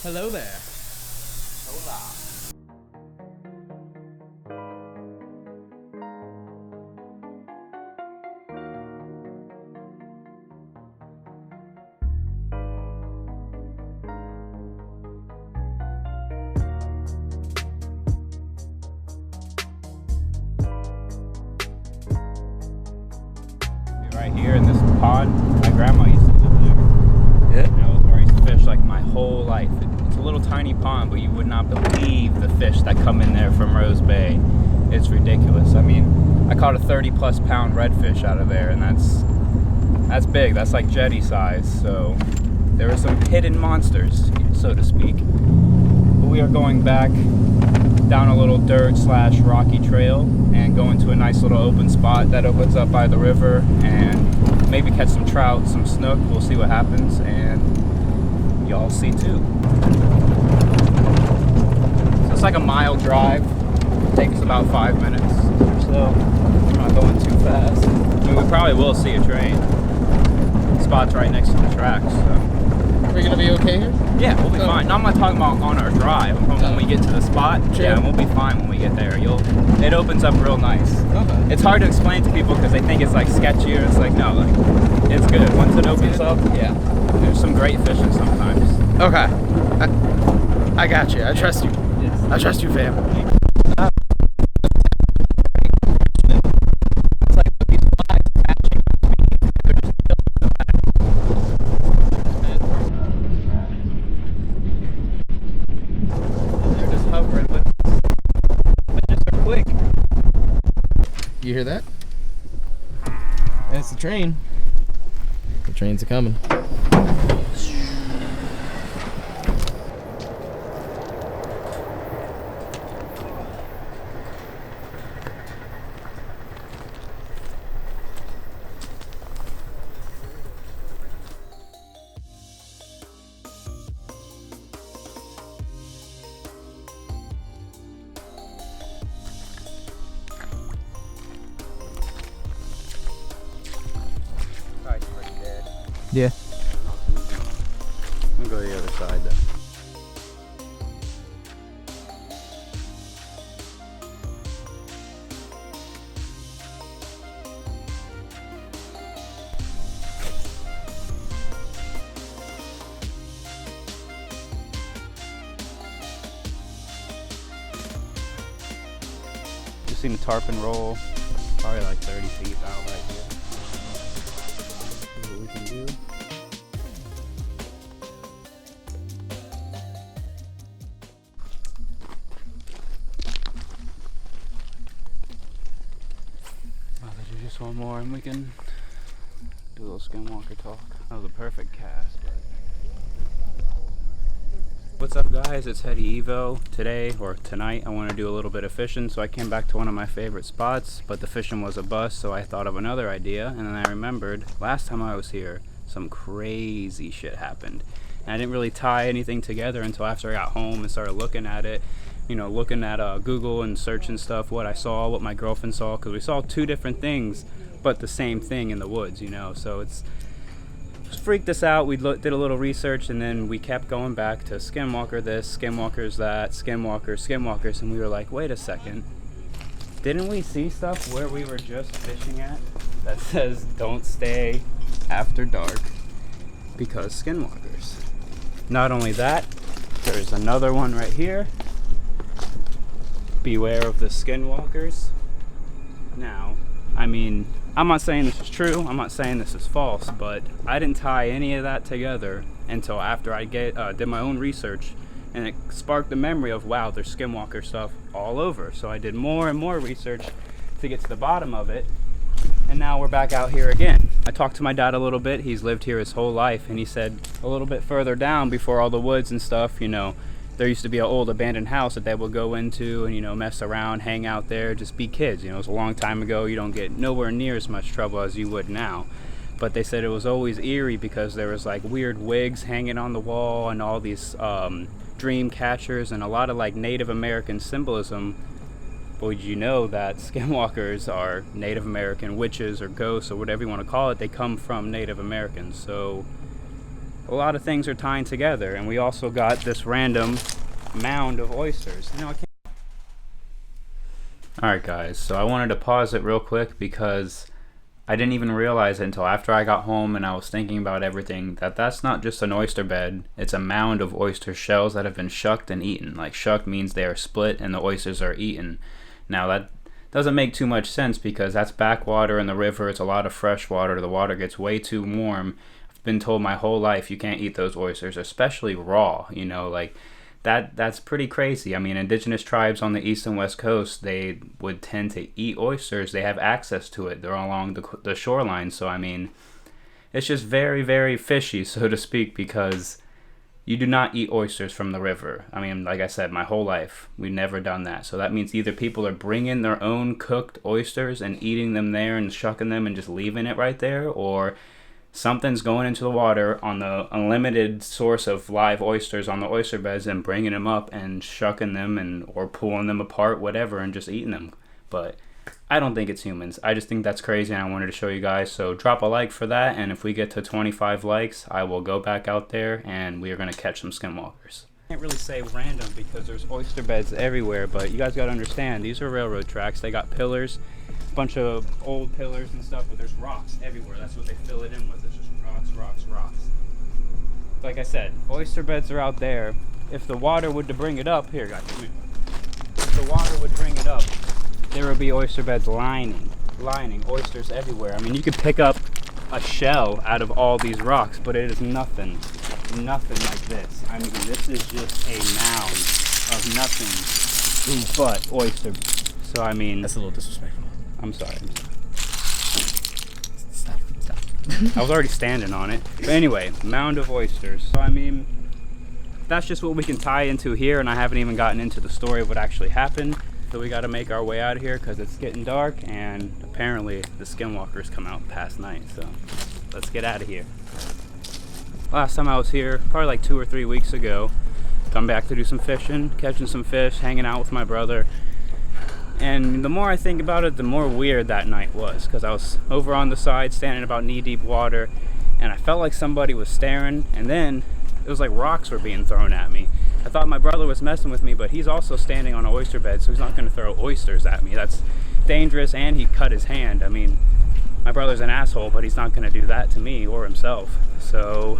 Hello there. Hola. Right here in this pond, my grandma used to live there. Yeah. And that was where I used to fish like my whole life. It's a little tiny pond, but you would not believe the fish that come in there from Rose Bay. It's ridiculous. I mean, I caught a 30+ pound redfish out of there, and that's big. That's like jetty size. So there were some hidden monsters, so to speak. But we are going back down a little dirt/rocky trail and going to a nice little open spot that opens up by the river, and maybe catch some trout, some snook. We'll see what happens, and y'all see too. So it's like a mile drive. Takes about 5 minutes or so. We're not going too fast. I mean, we probably will see a train. The spot's right next to the tracks, so. Are we gonna be okay here? Yeah, we'll be fine. No, I'm not talking about on our drive. I'm talking when we get to the spot. Sure. Yeah, we'll be fine when we get there. It opens up real nice. Okay. It's hard to explain to people because they think it's like sketchy, or it's like, no, like, it's good. Once it opens up, yeah. There's some great fishing sometimes. Okay. I got you. I trust you. Yes. I trust you, fam. It's like these flies catching. They're just chilling in the back. They're just hovering, but just are quick. You hear that? That's the train. The trains are coming. Side's pretty dead. Yeah. I'm gonna go to the other side though. Just seen the tarpon roll, probably like 30 feet out right here. See what we can do. I'll do just one more and we can do a little Skinwalker talk. That was a perfect cast, but... What's up, guys? It's Hetty Evo. Today, or tonight, I want to do a little bit of fishing, so I came back to one of my favorite spots, but the fishing was a bust, so I thought of another idea, and then I remembered last time I was here, some crazy shit happened. And I didn't really tie anything together until after I got home and started looking at it, you know, looking at Google and searching stuff, what I saw, what my girlfriend saw, because we saw two different things, but the same thing in the woods, you know, so it's freaked us out. We did a little research, and then we kept going back to Skinwalker this, Skinwalkers that, Skinwalkers, and we were like, wait a second, didn't we see stuff where we were just fishing at that says don't stay after dark because Skinwalkers? Not only that, there's another one right here. Beware of the Skinwalkers. Now, I mean, I'm not saying this is true, I'm not saying this is false, but I didn't tie any of that together until after I did my own research, and it sparked the memory of, wow, there's Skinwalker stuff all over. So I did more and more research to get to the bottom of it, and now we're back out here again. I talked to my dad a little bit. He's lived here his whole life, and he said a little bit further down, before all the woods and stuff, you know, there used to be an old abandoned house that they would go into and, you know, mess around, hang out there, just be kids. You know, it was a long time ago. You don't get nowhere near as much trouble as you would now. But they said it was always eerie because there was like weird wigs hanging on the wall and all these dream catchers and a lot of like Native American symbolism. But did you know that Skinwalkers are Native American witches or ghosts or whatever you want to call it? They come from Native Americans. So a lot of things are tying together, and we also got this random mound of oysters. You know, I can't. Alright guys, so I wanted to pause it real quick because I didn't even realize it until after I got home and I was thinking about everything that that's not just an oyster bed, it's a mound of oyster shells that have been shucked and eaten. Like, shucked means they are split and the oysters are eaten. Now that doesn't make too much sense because that's backwater in the river, it's a lot of fresh water, the water gets way too warm. I've been told my whole life you can't eat those oysters, especially raw, you know, like that's pretty crazy. I mean, indigenous tribes on the east and west coast, they would tend to eat oysters. They have access to it. They're along the shoreline. So, I mean, it's just very, very fishy, so to speak, because you do not eat oysters from the river. I mean, like I said, my whole life, we've never done that. So that means either people are bringing their own cooked oysters and eating them there and shucking them and just leaving it right there, or something's going into the water on the unlimited source of live oysters on the oyster beds and bringing them up and shucking them and or pulling them apart, whatever, and just eating them. But I don't think it's humans. I just think that's crazy, and I wanted to show you guys. So drop a like for that, and if we get to 25 likes, I will go back out there and we are going to catch some skinwalkers. I can't really say random because there's oyster beds everywhere, but you guys got to understand, these are railroad tracks. They got pillars, bunch of old pillars and stuff, but there's rocks everywhere. That's what they fill it in with. It's just rocks, rocks, rocks. Like I said, oyster beds are out there. If the water would to bring it up, here guys, if the water would bring it up, there would be oyster beds lining oysters everywhere. I mean, you could pick up a shell out of all these rocks, but it is nothing like this. I mean, this is just a mound of nothing but oyster. So I mean, That's a little disrespectful. I'm sorry. Stop. I was already standing on it. But anyway, mound of oysters. So I mean, that's just what we can tie into here, and I haven't even gotten into the story of what actually happened. So we got to make our way out of here because it's getting dark, and apparently the Skinwalkers come out past night. So let's get out of here. Last time I was here, probably like 2 or 3 weeks ago, come back to do some fishing, catching some fish, hanging out with my brother. And the more I think about it, the more weird that night was, because I was over on the side standing about knee-deep water, and I felt like somebody was staring, and then it was like rocks were being thrown at me. I thought my brother was messing with me, but he's also standing on an oyster bed, so he's not going to throw oysters at me. That's dangerous, and he cut his hand. I mean, my brother's an asshole, but he's not going to do that to me or himself. So,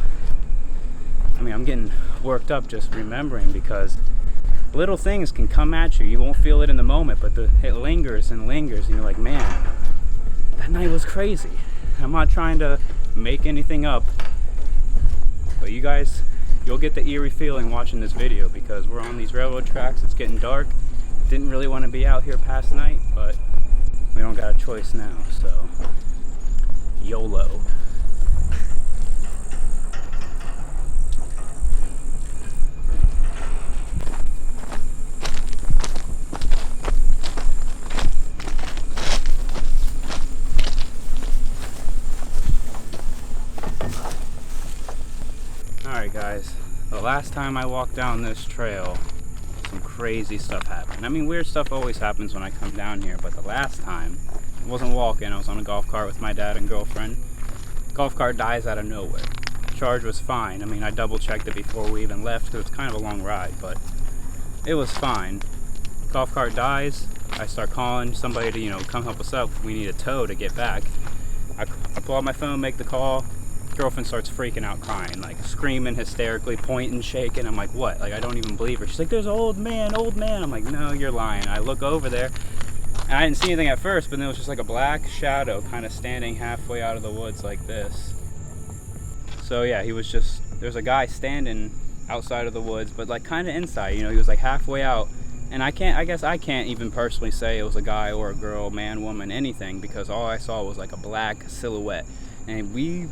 I mean, I'm getting worked up just remembering, because little things can come at you. You won't feel it in the moment, but it lingers and lingers, and you're like, man, that night was crazy. I'm not trying to make anything up, but you guys, you'll get the eerie feeling watching this video, because we're on these railroad tracks. It's getting dark. Didn't really want to be out here past night, but we don't got a choice now, so YOLO. Alright guys, the last time I walked down this trail, some crazy stuff happened. I mean, weird stuff always happens when I come down here, but the last time, I wasn't walking, I was on a golf cart with my dad and girlfriend. Golf cart dies out of nowhere. Charge was fine. I mean, I double checked it before we even left, because it's kind of a long ride, but it was fine. Golf cart dies, I start calling somebody to, come help us out. We need a tow to get back. I pull out my phone, make the call. Girlfriend starts freaking out, crying, like screaming hysterically, pointing, shaking. I'm like, what? Like, I don't even believe her. She's like, there's an old man. I'm like, no, you're lying. I look over there, and I didn't see anything at first, but then it was just like a black shadow kind of standing halfway out of the woods like this. So yeah, there's a guy standing outside of the woods, but like kind of inside, he was like halfway out. And I guess I can't even personally say it was a guy or a girl, man, woman, anything, because all I saw was like a black silhouette. And we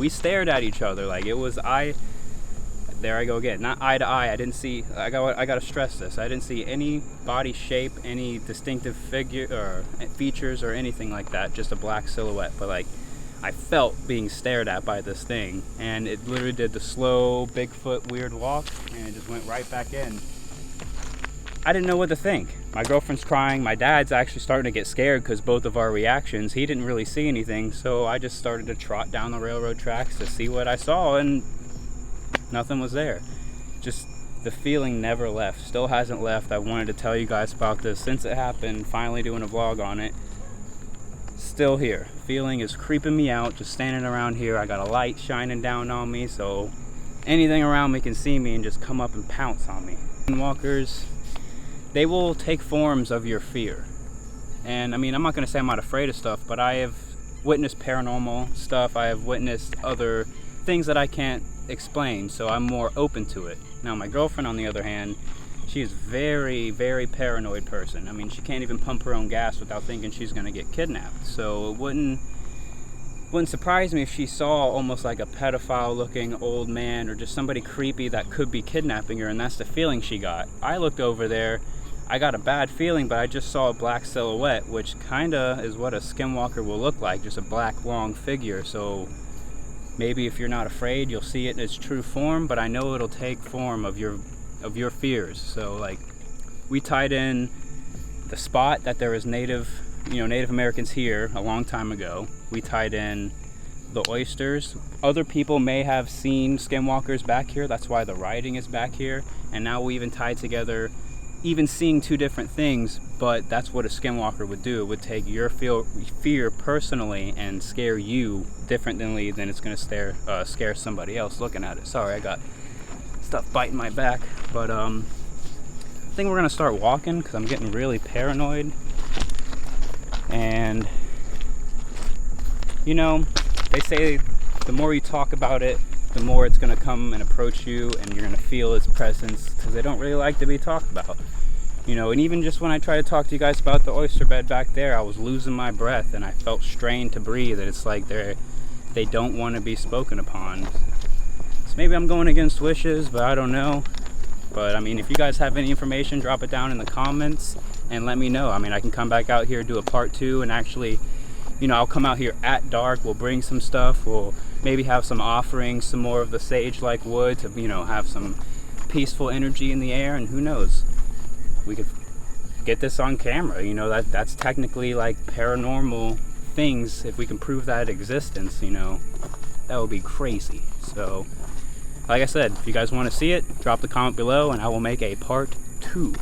stared at each other, like it was there I go again, not eye to eye. I didn't see, I gotta stress this, I didn't see any body shape, any distinctive figure or features or anything like that, just a black silhouette. But like, I felt being stared at by this thing, and it literally did the slow Bigfoot weird walk, and it just went right back in. I didn't know what to think. My girlfriend's crying. My dad's actually starting to get scared because both of our reactions. He didn't really see anything, so I just started to trot down the railroad tracks to see what I saw, and Nothing was there. Just the feeling never left. Still hasn't left. I wanted to tell you guys about this since it happened. Finally doing a vlog on it. Still here. Feeling is creeping me out. Just standing around here. I got a light shining down on me, so anything around me can see me and just come up and pounce on me. Skinwalkers, they will take forms of your fear. And I mean, I'm not going to say I'm not afraid of stuff, but I have witnessed paranormal stuff. I have witnessed other things that I can't explain, so I'm more open to it. Now, my girlfriend, on the other hand, she is very, very paranoid person. I mean, she can't even pump her own gas without thinking she's going to get kidnapped. So it wouldn't surprise me if she saw almost like a pedophile-looking old man or just somebody creepy that could be kidnapping her, and that's the feeling she got. I looked over there. I got a bad feeling, but I just saw a black silhouette, which kinda is what a skinwalker will look like, just a black long figure. So maybe if you're not afraid, you'll see it in its true form, but I know it'll take form of your fears. So like, we tied in the spot that there is Native Americans here a long time ago. We tied in the oysters. Other people may have seen skinwalkers back here, that's why the writing is back here. And now we even tied together even seeing two different things, but that's what a skinwalker would do. It would take your fear personally and scare you differently than it's going to scare somebody else looking at it. Sorry, I got stuff biting my back, but I think we're going to start walking because I'm getting really paranoid. And you know, they say the more you talk about it, the more it's going to come and approach you, and you're going to feel its presence, because they don't really like to be talked about. You know, and even just when I try to talk to you guys about the oyster bed back there, I was losing my breath and I felt strained to breathe, and it's like they don't want to be spoken upon. So maybe I'm going against wishes, but I don't know. But I mean, if you guys have any information, drop it down in the comments and let me know. I mean, I can come back out here, do a part 2, and actually, you know, I'll come out here at dark. We'll bring some stuff. We'll maybe have some offerings, some more of the sage-like wood to, you know, have some peaceful energy in the air. And who knows, we could get this on camera. You know, that's technically like paranormal things. If we can prove that existence, you know, that would be crazy. So, like I said, if you guys want to see it, drop the comment below, and I will make a part 2.